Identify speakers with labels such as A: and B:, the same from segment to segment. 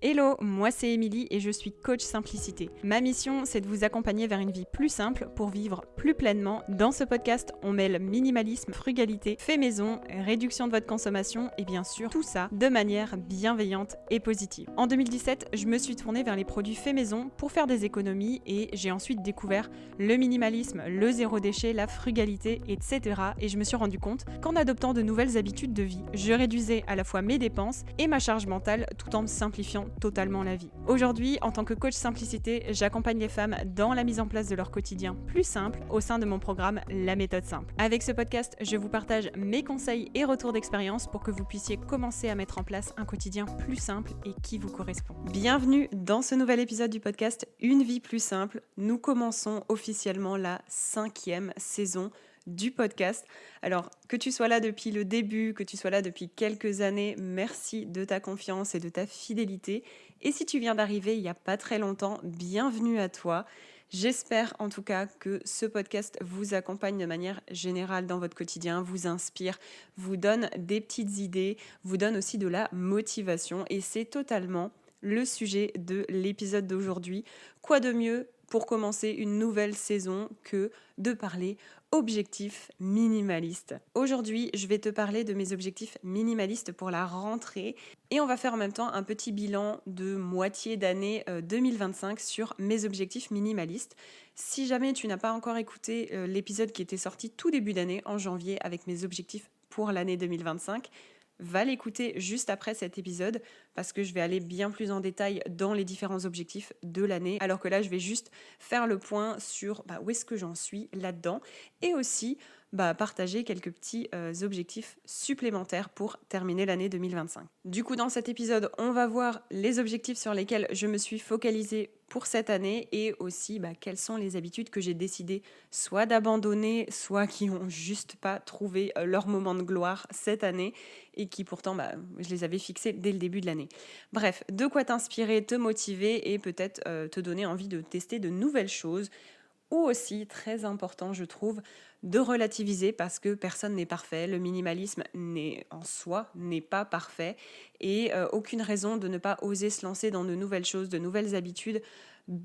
A: Hello, moi c'est Émilie et je suis coach simplicité. Ma mission, c'est de vous accompagner vers une vie plus simple pour vivre plus pleinement. Dans ce podcast, on mêle minimalisme, frugalité, fait maison, réduction de votre consommation et bien sûr tout ça de manière bienveillante et positive. En 2017, je me suis tournée vers les produits fait maison pour faire des économies et j'ai ensuite découvert le minimalisme, le zéro déchet, la frugalité, etc. Et je me suis rendu compte qu'en adoptant de nouvelles habitudes de vie, je réduisais à la fois mes dépenses et ma charge mentale tout en me simplifiant totalement la vie. Aujourd'hui, en tant que coach simplicité, j'accompagne les femmes dans la mise en place de leur quotidien plus simple au sein de mon programme La méthode simple. Avec ce podcast, je vous partage mes conseils et retours d'expérience pour que vous puissiez commencer à mettre en place un quotidien plus simple et qui vous correspond. Bienvenue dans ce nouvel épisode du podcast Une vie plus simple. Nous commençons officiellement la 5e saison du podcast. Alors, que tu sois là depuis le début, que tu sois là depuis quelques années, merci de ta confiance et de ta fidélité. Et si tu viens d'arriver il n'y a pas très longtemps, bienvenue à toi. J'espère en tout cas que ce podcast vous accompagne de manière générale dans votre quotidien, vous inspire, vous donne des petites idées, vous donne aussi de la motivation. Et c'est totalement le sujet de l'épisode d'aujourd'hui. Quoi de mieux pour commencer une nouvelle saison que de parler objectifs minimalistes. Aujourd'hui, je vais te parler de mes objectifs minimalistes pour la rentrée et on va faire en même temps un petit bilan de moitié d'année 2025 sur mes objectifs minimalistes. Si jamais tu n'as pas encore écouté l'épisode qui était sorti tout début d'année en janvier avec mes objectifs pour l'année 2025, va l'écouter juste après cet épisode parce que je vais aller bien plus en détail dans les différents objectifs de l'année, alors que là je vais juste faire le point sur où est-ce que j'en suis là-dedans et aussi partager quelques petits objectifs supplémentaires pour terminer l'année 2025. Du coup, dans cet épisode, on va voir les objectifs sur lesquels je me suis focalisée pour cette année et aussi quelles sont les habitudes que j'ai décidé soit d'abandonner, soit qui n'ont juste pas trouvé leur moment de gloire cette année et qui pourtant, je les avais fixées dès le début de l'année. Bref, de quoi t'inspirer, te motiver et peut-être te donner envie de tester de nouvelles choses. Ou aussi, très important je trouve, de relativiser parce que personne n'est parfait, le minimalisme en soi n'est pas parfait et aucune raison de ne pas oser se lancer dans de nouvelles choses, de nouvelles habitudes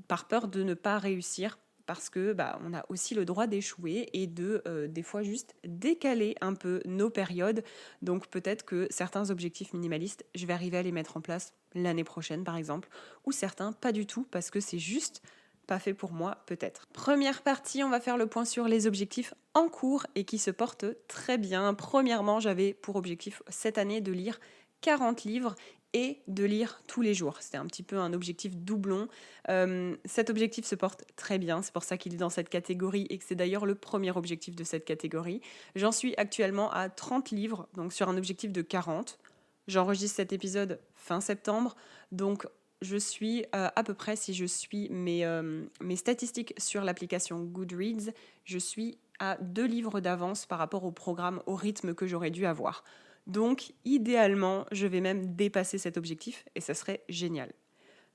A: par peur de ne pas réussir parce que on a aussi le droit d'échouer et de des fois juste décaler un peu nos périodes. Donc peut-être que certains objectifs minimalistes, je vais arriver à les mettre en place l'année prochaine par exemple, ou certains pas du tout parce que c'est juste pas fait pour moi, peut-être. Première partie, on va faire le point sur les objectifs en cours et qui se portent très bien. Premièrement, j'avais pour objectif cette année de lire 40 livres et de lire tous les jours. C'était un petit peu un objectif doublon. Cet objectif se porte très bien, c'est pour ça qu'il est dans cette catégorie et que c'est d'ailleurs le premier objectif de cette catégorie. J'en suis actuellement à 30 livres, donc sur un objectif de 40. J'enregistre cet épisode fin septembre, donc je suis à peu près, si je suis mes statistiques sur l'application Goodreads, je suis à 2 livres d'avance par rapport au programme, au rythme que j'aurais dû avoir. Donc, idéalement, je vais même dépasser cet objectif et ça serait génial.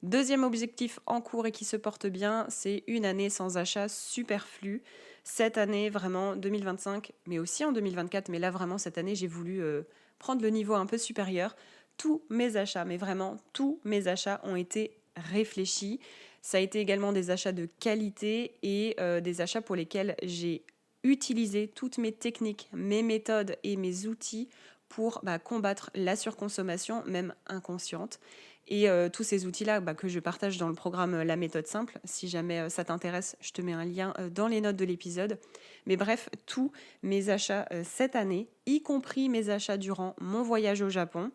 A: Deuxième objectif en cours et qui se porte bien, c'est une année sans achat superflu. Cette année, vraiment, 2025, mais aussi en 2024, mais là, vraiment, cette année, j'ai voulu prendre le niveau un peu supérieur. Tous mes achats, mais vraiment tous mes achats ont été réfléchis. Ça a été également des achats de qualité et des achats pour lesquels j'ai utilisé toutes mes techniques, mes méthodes et mes outils pour combattre la surconsommation, même inconsciente. Et tous ces outils-là que je partage dans le programme La méthode simple. Si jamais ça t'intéresse, je te mets un lien dans les notes de l'épisode. Mais bref, tous mes achats cette année, y compris mes achats durant mon voyage au Japon,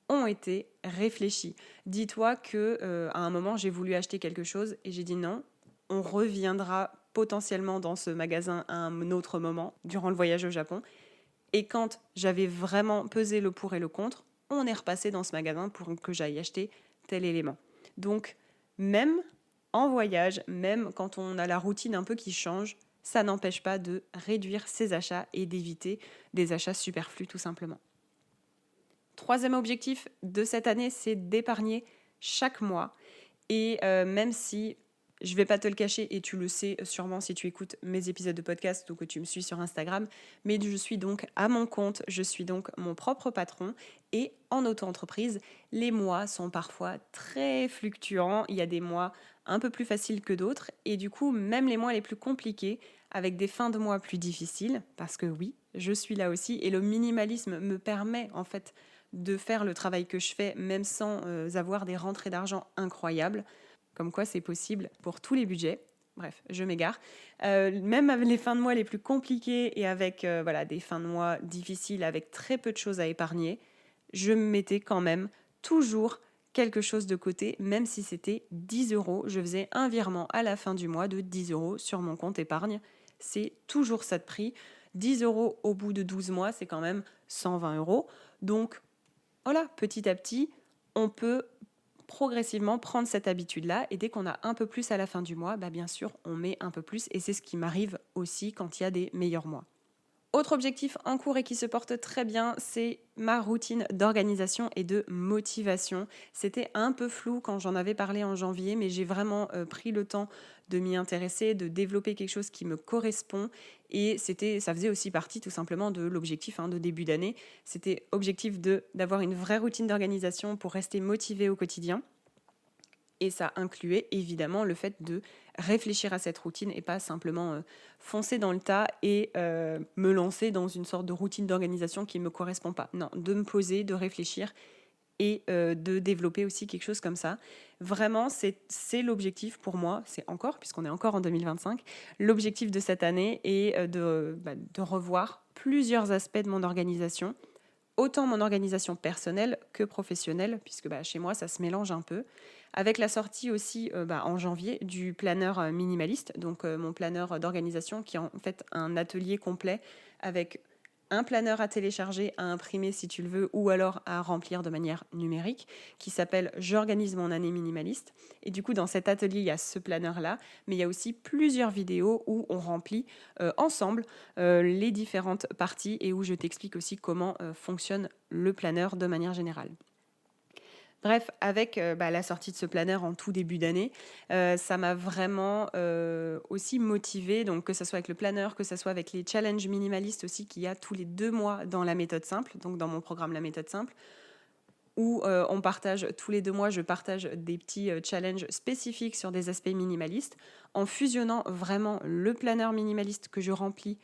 A: ont été réfléchis. Dis-toi que à un moment, j'ai voulu acheter quelque chose et j'ai dit non, on reviendra potentiellement dans ce magasin à un autre moment, durant le voyage au Japon. Et quand j'avais vraiment pesé le pour et le contre, on est repassé dans ce magasin pour que j'aille acheter tel élément. Donc, même en voyage, même quand on a la routine un peu qui change, ça n'empêche pas de réduire ses achats et d'éviter des achats superflus tout simplement. Troisième objectif de cette année, c'est d'épargner chaque mois. Et même si Je vais pas te le cacher et tu le sais sûrement si tu écoutes mes épisodes de podcast ou que tu me suis sur Instagram, mais je suis donc à mon compte, je suis donc mon propre patron et en auto-entreprise, les mois sont parfois très fluctuants. Il y a des mois un peu plus faciles que d'autres et du coup, même les mois les plus compliqués, avec des fins de mois plus difficiles, parce que oui, je suis là aussi et le minimalisme me permet en fait de faire le travail que je fais même sans avoir des rentrées d'argent incroyables. Comme quoi c'est possible pour tous les budgets. Bref, je m'égare. Même avec les fins de mois les plus compliquées et avec des fins de mois difficiles, avec très peu de choses à épargner, je me mettais quand même toujours quelque chose de côté, même si c'était 10 euros. Je faisais un virement à la fin du mois de 10 euros sur mon compte épargne. C'est toujours ça de prix. 10 euros au bout de 12 mois, c'est quand même 120 euros. Donc voilà, petit à petit, on peut progressivement prendre cette habitude-là et dès qu'on a un peu plus à la fin du mois, bien sûr, on met un peu plus et c'est ce qui m'arrive aussi quand il y a des meilleurs mois. Autre objectif en cours et qui se porte très bien, c'est ma routine d'organisation et de motivation. C'était un peu flou quand j'en avais parlé en janvier, mais j'ai vraiment pris le temps de m'y intéresser, de développer quelque chose qui me correspond. Et ça faisait aussi partie tout simplement de l'objectif de début d'année. C'était objectif d'avoir une vraie routine d'organisation pour rester motivé au quotidien. Et ça incluait évidemment le fait de réfléchir à cette routine et pas simplement foncer dans le tas et me lancer dans une sorte de routine d'organisation qui ne me correspond pas. Non, de me poser, de réfléchir et de développer aussi quelque chose comme ça. Vraiment, c'est l'objectif pour moi, puisqu'on est encore en 2025, l'objectif de cette année est de revoir plusieurs aspects de mon organisation, autant mon organisation personnelle que professionnelle, puisque chez moi, ça se mélange un peu. Avec la sortie aussi en janvier du planeur minimaliste, donc mon planeur d'organisation qui est en fait un atelier complet avec un planeur à télécharger, à imprimer si tu le veux, ou alors à remplir de manière numérique, qui s'appelle « J'organise mon année minimaliste ». Et du coup, dans cet atelier, il y a ce planeur-là, mais il y a aussi plusieurs vidéos où on remplit ensemble les différentes parties et où je t'explique aussi comment fonctionne le planeur de manière générale. Bref, avec la sortie de ce planeur en tout début d'année, ça m'a vraiment aussi motivée, donc que ce soit avec le planeur, que ce soit avec les challenges minimalistes aussi qu'il y a tous les 2 mois dans la méthode simple, donc dans mon programme La méthode simple, où on partage tous les 2 mois, je partage des petits challenges spécifiques sur des aspects minimalistes, en fusionnant vraiment le planeur minimaliste que je remplis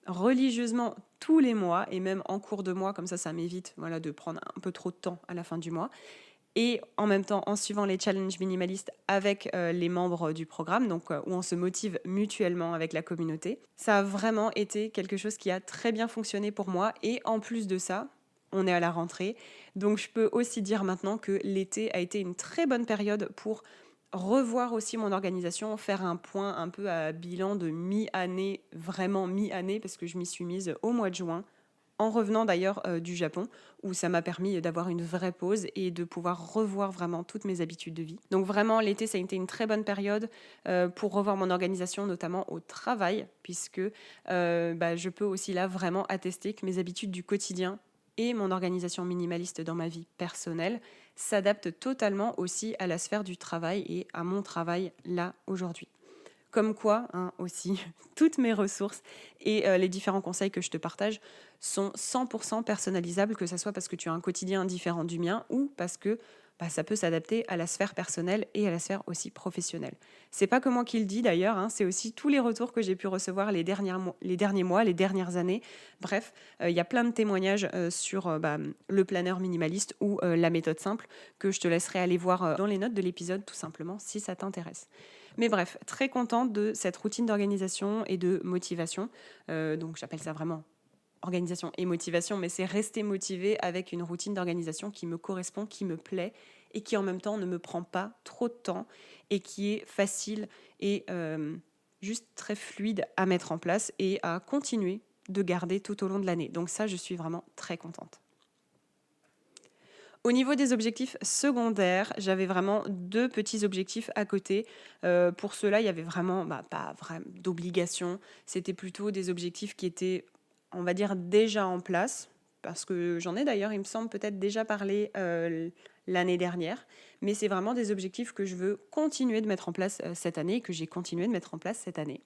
A: religieusement tous les mois, et même en cours de mois, comme ça m'évite de prendre un peu trop de temps à la fin du mois. Et en même temps, en suivant les challenges minimalistes avec les membres du programme, donc où on se motive mutuellement avec la communauté. Ça a vraiment été quelque chose qui a très bien fonctionné pour moi. Et en plus de ça, on est à la rentrée. Donc je peux aussi dire maintenant que l'été a été une très bonne période pour revoir aussi mon organisation, faire un point un peu à bilan de mi-année, vraiment mi-année, parce que je m'y suis mise au mois de juin, en revenant d'ailleurs du Japon, où ça m'a permis d'avoir une vraie pause et de pouvoir revoir vraiment toutes mes habitudes de vie. Donc vraiment, l'été, ça a été une très bonne période pour revoir mon organisation, notamment au travail, puisque je peux aussi là vraiment attester que mes habitudes du quotidien et mon organisation minimaliste dans ma vie personnelle s'adaptent totalement aussi à la sphère du travail et à mon travail là aujourd'hui. Comme quoi, aussi, toutes mes ressources et les différents conseils que je te partage sont 100% personnalisables, que ce soit parce que tu as un quotidien différent du mien ou parce que ça peut s'adapter à la sphère personnelle et à la sphère aussi professionnelle. C'est pas que moi qui le dis d'ailleurs, c'est aussi tous les retours que j'ai pu recevoir les derniers mois, les dernières années. Bref, il y a plein de témoignages sur le planeur minimaliste ou la méthode simple que je te laisserai aller voir dans les notes de l'épisode tout simplement si ça t'intéresse. Mais bref, très contente de cette routine d'organisation et de motivation. Donc j'appelle ça vraiment organisation et motivation, mais c'est rester motivé avec une routine d'organisation qui me correspond, qui me plaît et qui en même temps ne me prend pas trop de temps et qui est facile et juste très fluide à mettre en place et à continuer de garder tout au long de l'année. Donc ça, je suis vraiment très contente. Au niveau des objectifs secondaires, j'avais vraiment 2 petits objectifs à côté. Pour ceux-là, il y avait vraiment pas vraiment d'obligation. C'était plutôt des objectifs qui étaient, on va dire, déjà en place. Parce que j'en ai d'ailleurs, il me semble, peut-être déjà parlé l'année dernière, mais c'est vraiment des objectifs que je veux continuer de mettre en place cette année et que j'ai continué de mettre en place cette année.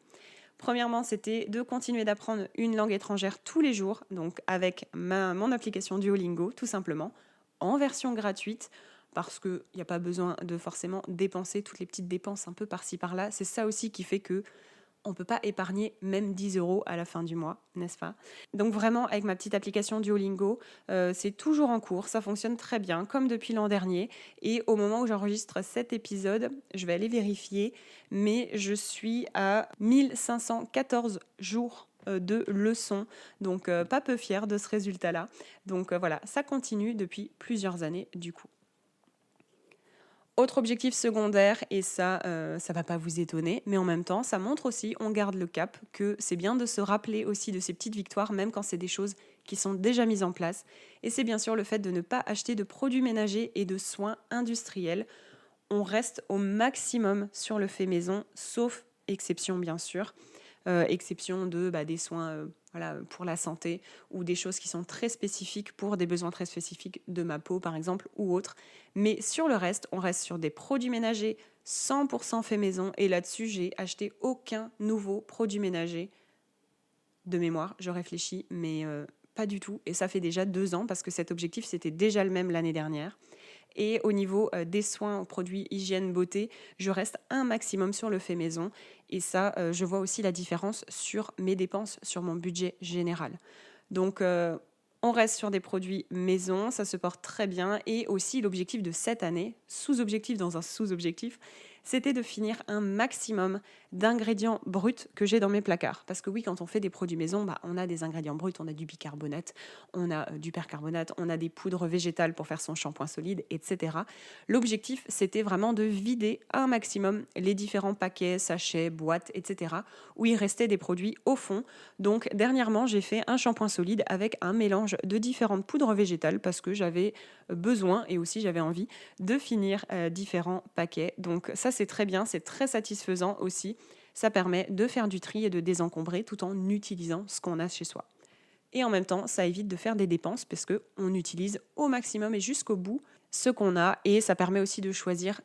A: Premièrement, c'était de continuer d'apprendre une langue étrangère tous les jours, donc avec mon application Duolingo, tout simplement, en version gratuite, parce qu'il n'y a pas besoin de forcément dépenser toutes les petites dépenses un peu par-ci par-là. C'est ça aussi qui fait que on ne peut pas épargner même 10 € à la fin du mois, n'est-ce pas? Donc vraiment, avec ma petite application Duolingo, c'est toujours en cours, ça fonctionne très bien, comme depuis l'an dernier. Et au moment où j'enregistre cet épisode, je vais aller vérifier, mais je suis à 1514 jours de leçons, donc pas peu fière de ce résultat-là. Donc voilà, ça continue depuis plusieurs années du coup. Autre objectif secondaire, et ça va pas vous étonner, mais en même temps, ça montre aussi, on garde le cap, que c'est bien de se rappeler aussi de ces petites victoires, même quand c'est des choses qui sont déjà mises en place. Et c'est bien sûr le fait de ne pas acheter de produits ménagers et de soins industriels. On reste au maximum sur le fait maison, sauf exception bien sûr. Exception de des soins pour la santé ou des choses qui sont très spécifiques pour des besoins très spécifiques de ma peau par exemple ou autre. Mais sur le reste, on reste sur des produits ménagers 100% fait maison et là-dessus, j'ai acheté aucun nouveau produit ménager de mémoire. Je réfléchis, mais pas du tout. Et ça fait déjà 2 ans parce que cet objectif, c'était déjà le même l'année dernière. Et au niveau des soins aux produits hygiène beauté, je reste un maximum sur le fait maison. Et ça, je vois aussi la différence sur mes dépenses, sur mon budget général. Donc, on reste sur des produits maison, ça se porte très bien. Et aussi, l'objectif de cette année, sous-objectif dans un sous-objectif, c'était de finir un maximum d'ingrédients bruts que j'ai dans mes placards. Parce que oui, quand on fait des produits maison, on a des ingrédients bruts, on a du bicarbonate, on a du percarbonate, on a des poudres végétales pour faire son shampoing solide, etc. L'objectif, c'était vraiment de vider un maximum les différents paquets, sachets, boîtes, etc. où il restait des produits au fond. Donc dernièrement, j'ai fait un shampoing solide avec un mélange de différentes poudres végétales parce que j'avais besoin et aussi j'avais envie de finir différents paquets. Donc ça, c'est très bien, c'est très satisfaisant aussi. Ça permet de faire du tri et de désencombrer tout en utilisant ce qu'on a chez soi. Et en même temps, ça évite de faire des dépenses parce qu'on utilise au maximum et jusqu'au bout ce qu'on a. Et ça permet aussi de choisir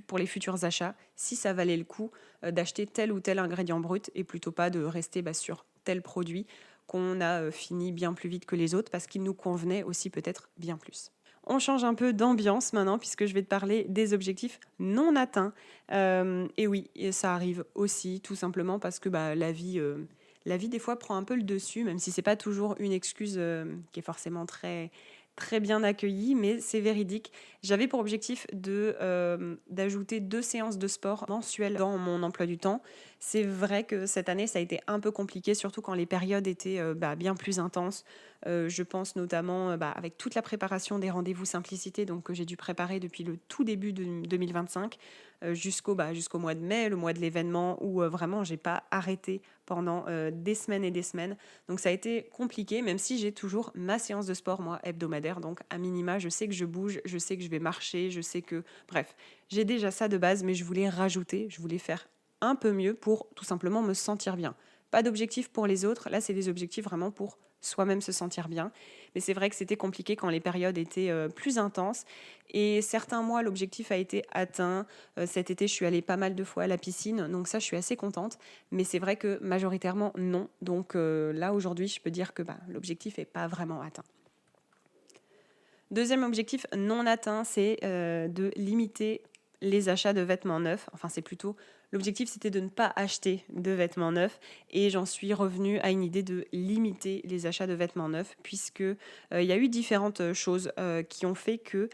A: pour les futurs achats si ça valait le coup d'acheter tel ou tel ingrédient brut et plutôt pas de rester sur tel produit qu'on a fini bien plus vite que les autres parce qu'il nous convenait aussi peut-être bien plus. On change un peu d'ambiance maintenant puisque je vais te parler des objectifs non atteints. Et oui, ça arrive aussi tout simplement parce que la vie des fois prend un peu le dessus, même si c'est pas toujours une excuse qui est forcément très, très bien accueillie, mais c'est véridique. J'avais pour objectif d'ajouter 2 séances de sport mensuelles dans mon emploi du temps. C'est vrai que cette année, ça a été un peu compliqué, surtout quand les périodes étaient bien plus intenses. Je pense notamment avec toute la préparation des rendez-vous simplicité donc, que j'ai dû préparer depuis le tout début de 2025 jusqu'au mois de mai, le mois de l'événement où vraiment j'ai pas arrêté pendant des semaines et des semaines. Donc ça a été compliqué, même si j'ai toujours ma séance de sport, moi, hebdomadaire. Donc à minima, je sais que je bouge, je sais que je vais marcher, je sais que... Bref, j'ai déjà ça de base, mais je voulais rajouter, je voulais faire un peu mieux pour tout simplement me sentir bien. Pas d'objectif pour les autres, là c'est des objectifs vraiment pour soi-même se sentir bien. Mais c'est vrai que c'était compliqué quand les périodes étaient plus intenses. Et certains mois, l'objectif a été atteint. Cet été, je suis allée pas mal de fois à la piscine, donc ça, je suis assez contente. Mais c'est vrai que majoritairement, non. Donc là, aujourd'hui, je peux dire que l'objectif n'est pas vraiment atteint. Deuxième objectif non atteint, c'est de limiter les achats de vêtements neufs. Enfin, c'est plutôt... L'objectif, c'était de ne pas acheter de vêtements neufs et j'en suis revenue à une idée de limiter les achats de vêtements neufs puisque il y a eu différentes choses qui ont fait que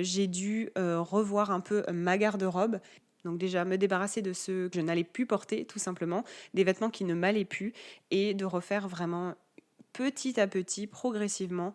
A: j'ai dû revoir un peu ma garde-robe. Donc déjà, me débarrasser de ceux que je n'allais plus porter, tout simplement, des vêtements qui ne m'allaient plus et de refaire vraiment petit à petit, progressivement,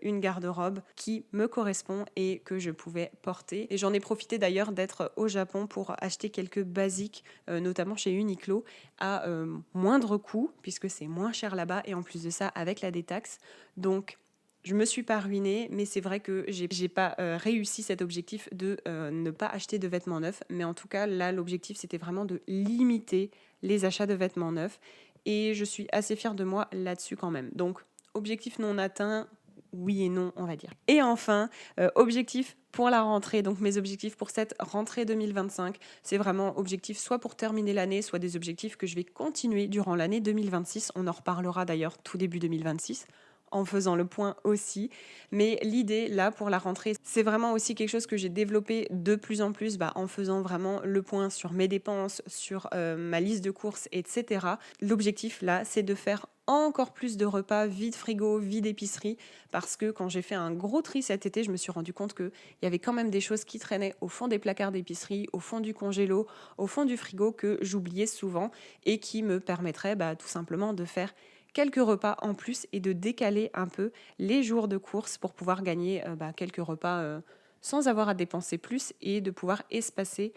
A: une garde-robe qui me correspond et que je pouvais porter. Et j'en ai profité d'ailleurs d'être au Japon pour acheter quelques basiques, notamment chez Uniqlo, à moindre coût, puisque c'est moins cher là-bas, et en plus de ça, avec la détaxe. Donc, je me suis pas ruinée, mais c'est vrai que j'ai pas réussi cet objectif de ne pas acheter de vêtements neufs. Mais en tout cas, là, l'objectif, c'était vraiment de limiter les achats de vêtements neufs. Et je suis assez fière de moi là-dessus quand même. Donc, objectif non atteint, oui et non, on va dire. Et enfin, objectif pour la rentrée, donc mes objectifs pour cette rentrée 2025, c'est vraiment objectif soit pour terminer l'année, soit des objectifs que je vais continuer durant l'année 2026. On en reparlera d'ailleurs tout début 2026 en faisant le point aussi. Mais l'idée, là, pour la rentrée, c'est vraiment aussi quelque chose que j'ai développé de plus en plus en faisant vraiment le point sur mes dépenses, sur ma liste de courses, etc. L'objectif, là, c'est de faire encore plus de repas vide frigo, vide épicerie, parce que quand j'ai fait un gros tri cet été, je me suis rendu compte qu'il y avait quand même des choses qui traînaient au fond des placards d'épicerie, au fond du congélo, au fond du frigo que j'oubliais souvent et qui me permettraient tout simplement de faire quelques repas en plus et de décaler un peu les jours de course pour pouvoir gagner quelques repas sans avoir à dépenser plus et de pouvoir espacer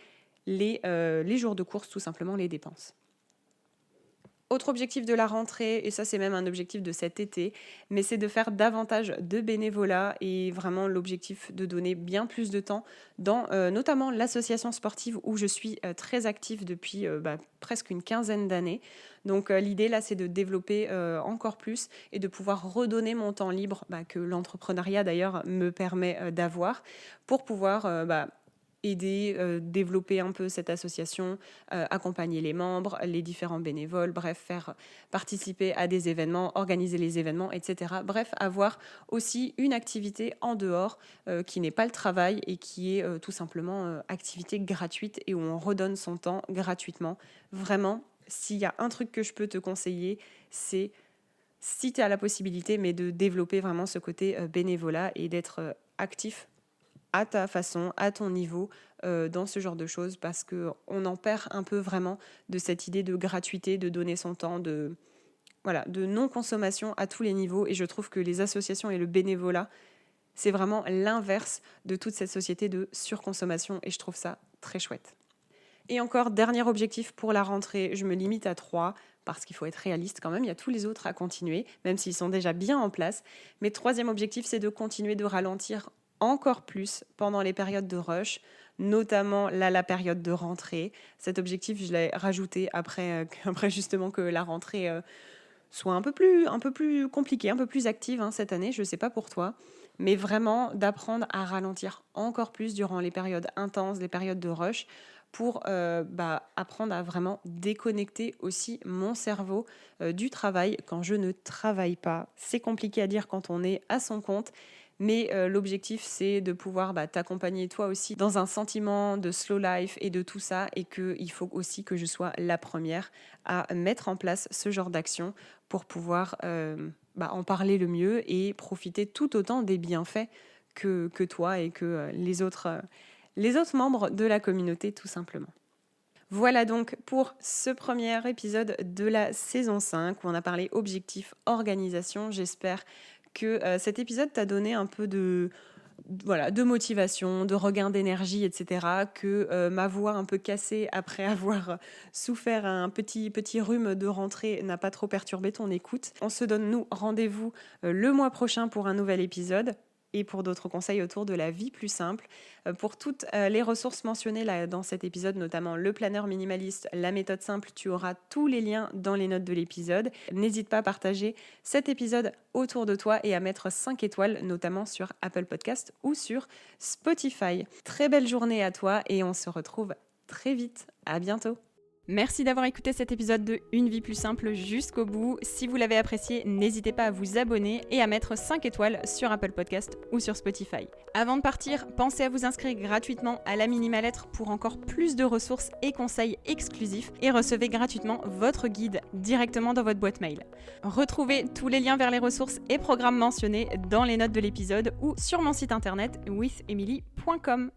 A: les jours de course, tout simplement les dépenses. Autre objectif de la rentrée, et ça c'est même un objectif de cet été, mais c'est de faire davantage de bénévolat et vraiment l'objectif de donner bien plus de temps dans notamment l'association sportive où je suis très active depuis presque une quinzaine d'années. Donc l'idée là c'est de développer encore plus et de pouvoir redonner mon temps libre que l'entrepreneuriat d'ailleurs me permet d'avoir pour pouvoir aider, développer un peu cette association, accompagner les membres, les différents bénévoles, bref, faire participer à des événements, organiser les événements, etc. Bref, avoir aussi une activité en dehors qui n'est pas le travail et qui est tout simplement activité gratuite et où on redonne son temps gratuitement. Vraiment, s'il y a un truc que je peux te conseiller, c'est si tu as la possibilité, mais de développer vraiment ce côté bénévolat et d'être actif à ta façon, à ton niveau, dans ce genre de choses, parce qu'on en perd un peu vraiment de cette idée de gratuité, de donner son temps, de non-consommation à tous les niveaux. Et je trouve que les associations et le bénévolat, c'est vraiment l'inverse de toute cette société de surconsommation, et je trouve ça très chouette. Et encore, dernier objectif pour la rentrée, je me limite à 3, parce qu'il faut être réaliste quand même, il y a tous les autres à continuer, même s'ils sont déjà bien en place. Mais troisième objectif, c'est de continuer de ralentir encore plus pendant les périodes de rush, notamment la période de rentrée. Cet objectif, je l'ai rajouté après justement que la rentrée soit un peu plus compliquée, un peu plus active cette année, je ne sais pas pour toi, mais vraiment d'apprendre à ralentir encore plus durant les périodes intenses, les périodes de rush, pour apprendre à vraiment déconnecter aussi mon cerveau du travail quand je ne travaille pas. C'est compliqué à dire quand on est à son compte, mais l'objectif, c'est de pouvoir t'accompagner toi aussi dans un sentiment de slow life et de tout ça, et qu'il faut aussi que je sois la première à mettre en place ce genre d'action pour pouvoir en parler le mieux et profiter tout autant des bienfaits que toi et que les autres membres de la communauté, tout simplement. Voilà donc pour ce premier épisode de la saison 5 où on a parlé objectif, organisation. J'espère que cet épisode t'a donné un peu de motivation, de regain d'énergie, etc. Que ma voix un peu cassée après avoir souffert un petit rhume de rentrée n'a pas trop perturbé ton écoute. On se donne, nous, rendez-vous le mois prochain pour un nouvel épisode et pour d'autres conseils autour de la vie plus simple. Pour toutes les ressources mentionnées là, dans cet épisode, notamment le planeur minimaliste, la méthode simple, tu auras tous les liens dans les notes de l'épisode. N'hésite pas à partager cet épisode autour de toi et à mettre 5 étoiles, notamment sur Apple Podcast ou sur Spotify. Très belle journée à toi et on se retrouve très vite. À bientôt. Merci d'avoir écouté cet épisode de Une vie plus simple jusqu'au bout. Si vous l'avez apprécié, n'hésitez pas à vous abonner et à mettre 5 étoiles sur Apple Podcast ou sur Spotify. Avant de partir, pensez à vous inscrire gratuitement à la Minimalettre pour encore plus de ressources et conseils exclusifs et recevez gratuitement votre guide directement dans votre boîte mail. Retrouvez tous les liens vers les ressources et programmes mentionnés dans les notes de l'épisode ou sur mon site internet withemily.com.